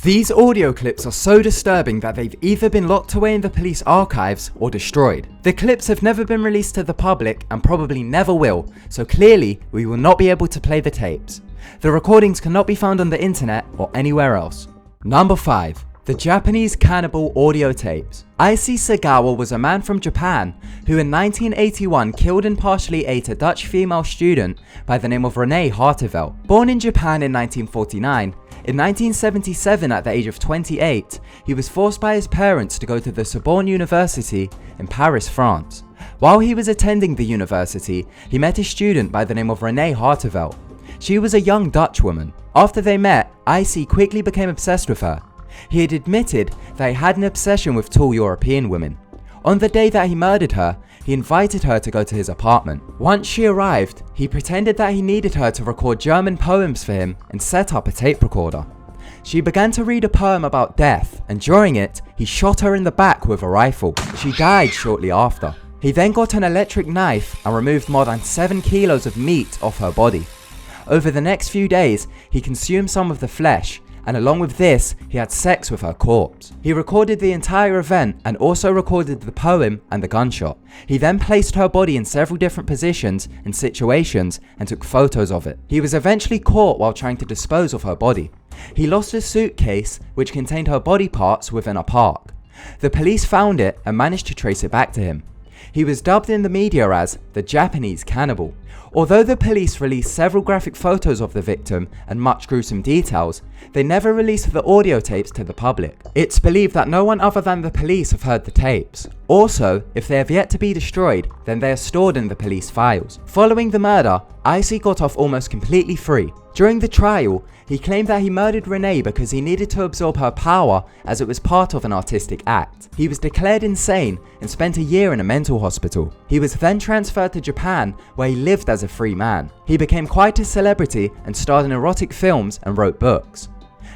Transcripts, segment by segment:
These audio clips are so disturbing that they've either been locked away in the police archives or destroyed. The clips have never been released to the public and probably never will, so clearly we will not be able to play the tapes. The recordings cannot be found on the internet or anywhere else. Number 5. The Japanese Cannibal Audio Tapes. Issei Sagawa was a man from Japan who in 1981 killed and partially ate a Dutch female student by the name of Renee Hartevelt. Born in Japan in 1949, in 1977 at the age of 28, he was forced by his parents to go to the Sorbonne University in Paris, France. While he was attending the university, he met a student by the name of Renee Hartevelt. She was a young Dutch woman. After they met, Issei quickly became obsessed with her. He had admitted that he had an obsession with tall European women. On the day that he murdered her, he invited her to go to his apartment. Once she arrived, he pretended that he needed her to record German poems for him and set up a tape recorder. She began to read a poem about death, and during it, he shot her in the back with a rifle. She died shortly after. He then got an electric knife and removed more than 7 kilos of meat off her body. Over the next few days, he consumed some of the flesh, and along with this, he had sex with her corpse. He recorded the entire event and also recorded the poem and the gunshot. He then placed her body in several different positions and situations and took photos of it. He was eventually caught while trying to dispose of her body. He lost a suitcase which contained her body parts within a park. The police found it and managed to trace it back to him. He was dubbed in the media as the Japanese Cannibal. Although the police released several graphic photos of the victim and much gruesome details, they never released the audio tapes to the public. It's believed that no one other than the police have heard the tapes. Also, if they have yet to be destroyed, then they are stored in the police files. Following the murder, Issei got off almost completely free. During the trial, he claimed that he murdered Renee because he needed to absorb her power as it was part of an artistic act. He was declared insane and spent a year in a mental hospital. He was then transferred to Japan, where he lived as a free man. He became quite a celebrity and starred in erotic films and wrote books.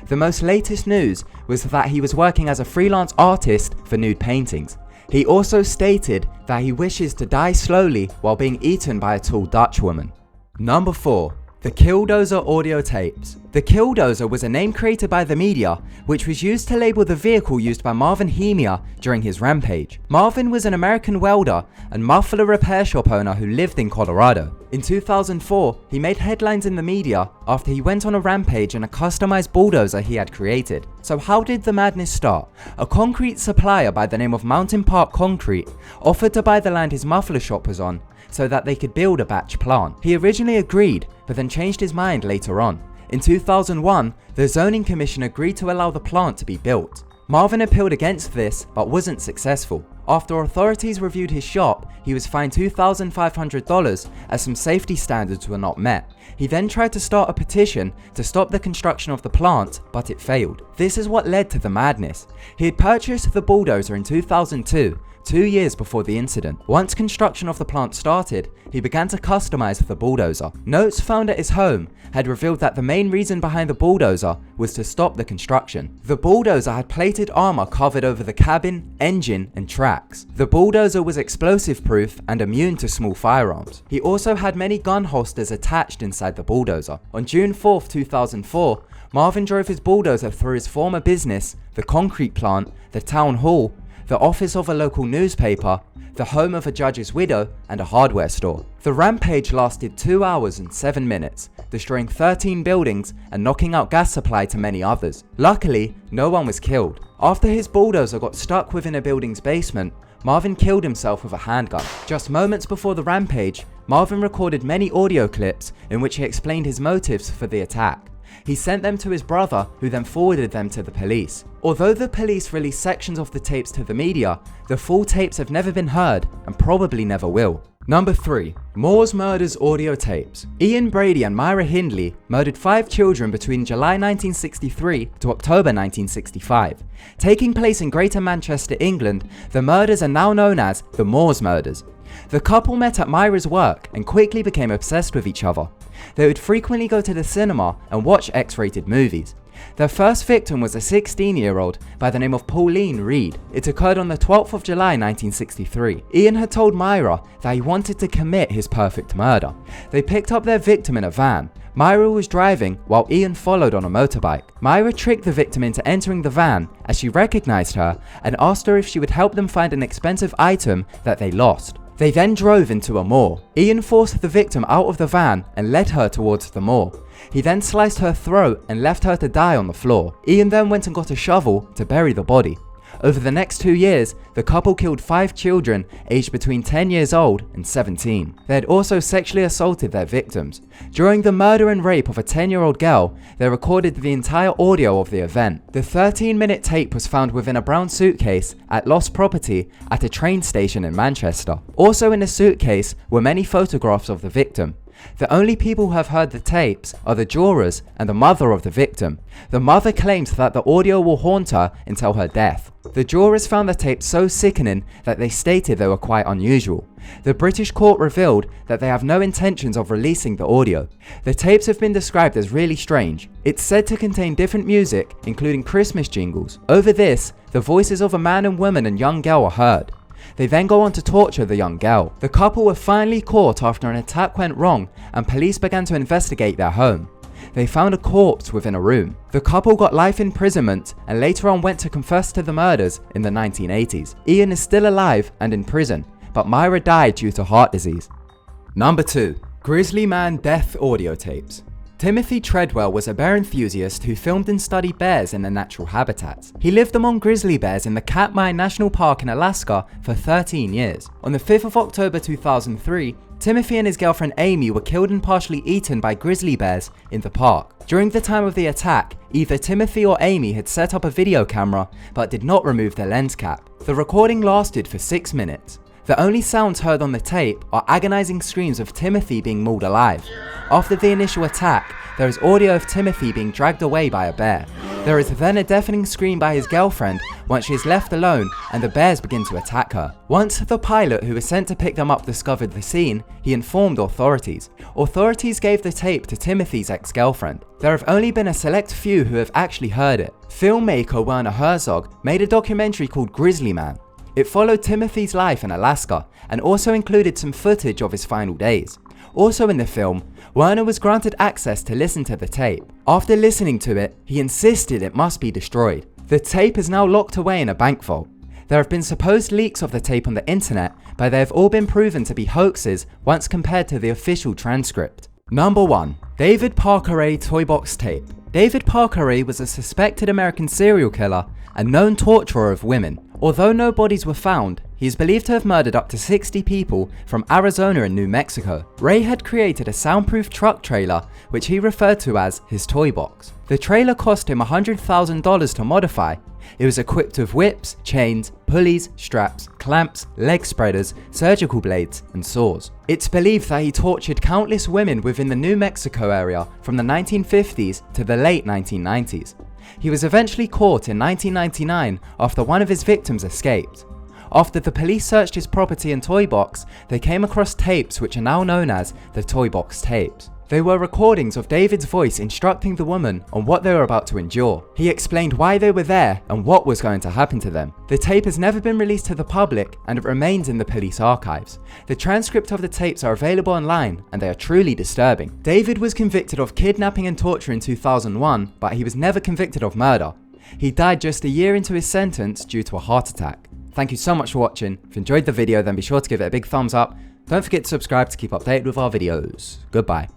The most latest news was that he was working as a freelance artist for nude paintings. He also stated that he wishes to die slowly while being eaten by a tall Dutch woman. Number 4. The Killdozer Audio Tapes. The Killdozer was a name created by the media, which was used to label the vehicle used by Marvin Hemia during his rampage. Marvin was an American welder and muffler repair shop owner who lived in Colorado. In 2004, he made headlines in the media after he went on a rampage in a customized bulldozer he had created. So how did the madness start? A concrete supplier by the name of Mountain Park Concrete offered to buy the land his muffler shop was on so that they could build a batch plant. He originally agreed, but then changed his mind later on. In 2001, the zoning commission agreed to allow the plant to be built. Marvin appealed against this, but wasn't successful. After authorities reviewed his shop, he was fined $2,500 as some safety standards were not met. He then tried to start a petition to stop the construction of the plant, but it failed. This is what led to the madness. He had purchased the bulldozer in 2002, 2 years before the incident. Once construction of the plant started, he began to customize the bulldozer. Notes found at his home had revealed that the main reason behind the bulldozer was to stop the construction. The bulldozer had plated armor covered over the cabin, engine, and tracks. The bulldozer was explosive proof and immune to small firearms. He also had many gun holsters attached inside the bulldozer. On June 4th, 2004, Marvin drove his bulldozer through his former business, the concrete plant, the town hall, the office of a local newspaper, the home of a judge's widow, and a hardware store. The rampage lasted 2 hours and 7 minutes, destroying 13 buildings and knocking out gas supply to many others. Luckily, no one was killed. After his bulldozer got stuck within a building's basement, Marvin killed himself with a handgun. Just moments before the rampage, Marvin recorded many audio clips in which he explained his motives for the attack. He sent them to his brother, who then forwarded them to the police. Although the police released sections of the tapes to the media, the full tapes have never been heard and probably never will. Number 3. Moore's Murders Audio Tapes. Ian Brady and Myra Hindley murdered 5 children between July 1963 to October 1965. Taking place in Greater Manchester, England, the murders are now known as the Moore's Murders. The couple met at Myra's work and quickly became obsessed with each other. They would frequently go to the cinema and watch X-rated movies. Their first victim was a 16-year-old by the name of Pauline Reed. It occurred on the 12th of July 1963. Ian had told Myra that he wanted to commit his perfect murder. They picked up their victim in a van, Myra was driving while Ian followed on a motorbike. Myra tricked the victim into entering the van as she recognized her and asked her if she would help them find an expensive item that they lost. They then drove into a mall. Ian forced the victim out of the van and led her towards the mall. He then sliced her throat and left her to die on the floor. Ian then went and got a shovel to bury the body. Over the next 2 years, the couple killed 5 children aged between 10 years old and 17. They had also sexually assaulted their victims. During the murder and rape of a 10-year-old girl, they recorded the entire audio of the event. The 13-minute tape was found within a brown suitcase at lost property at a train station in Manchester. Also in the suitcase were many photographs of the victim. The only people who have heard the tapes are the jurors and the mother of the victim. The mother claims that the audio will haunt her until her death. The jurors found the tapes so sickening that they stated they were quite unusual. The British court revealed that they have no intentions of releasing the audio. The tapes have been described as really strange. It's said to contain different music, including Christmas jingles. Over this, the voices of a man and woman and young girl are heard. They then go on to torture the young girl. The couple were finally caught after an attack went wrong and police began to investigate their home. They found a corpse within a room. The couple got life imprisonment and later on went to confess to the murders in the 1980s. Ian is still alive and in prison, but Myra died due to heart disease. Number 2. Grizzly Man Death Audio Tapes. Timothy Treadwell was a bear enthusiast who filmed and studied bears in their natural habitats. He lived among grizzly bears in the Katmai National Park in Alaska for 13 years. On the 5th of October 2003, Timothy and his girlfriend Amy were killed and partially eaten by grizzly bears in the park. During the time of the attack, either Timothy or Amy had set up a video camera but did not remove their lens cap. The recording lasted for 6 minutes. The only sounds heard on the tape are agonizing screams of Timothy being mauled alive. After the initial attack, there is audio of Timothy being dragged away by a bear. There is then a deafening scream by his girlfriend once she is left alone and the bears begin to attack her. Once the pilot who was sent to pick them up discovered the scene, he informed authorities. Authorities gave the tape to Timothy's ex-girlfriend. There have only been a select few who have actually heard it. Filmmaker Werner Herzog made a documentary called Grizzly Man. It followed Timothy's life in Alaska and also included some footage of his final days. Also in the film, Werner was granted access to listen to the tape. After listening to it, he insisted it must be destroyed. The tape is now locked away in a bank vault. There have been supposed leaks of the tape on the internet, but they have all been proven to be hoaxes once compared to the official transcript. Number 1. David Parker Toy Box Tape. David Parker was a suspected American serial killer and known torturer of women. Although no bodies were found, he is believed to have murdered up to 60 people from Arizona and New Mexico. Ray had created a soundproof truck trailer which he referred to as his toy box. The trailer cost him $100,000 to modify. It was equipped with whips, chains, pulleys, straps, clamps, leg spreaders, surgical blades, and saws. It's believed that he tortured countless women within the New Mexico area from the 1950s to the late 1990s. He was eventually caught in 1999 after one of his victims escaped. After the police searched his property and toy box, they came across tapes which are now known as the toy box tapes. They were recordings of David's voice instructing the woman on what they were about to endure. He explained why they were there and what was going to happen to them. The tape has never been released to the public and it remains in the police archives. The transcript of the tapes are available online and they are truly disturbing. David was convicted of kidnapping and torture in 2001, but he was never convicted of murder. He died just a year into his sentence due to a heart attack. Thank you so much for watching. If you enjoyed the video, then be sure to give it a big thumbs up. Don't forget to subscribe to keep updated with our videos. Goodbye.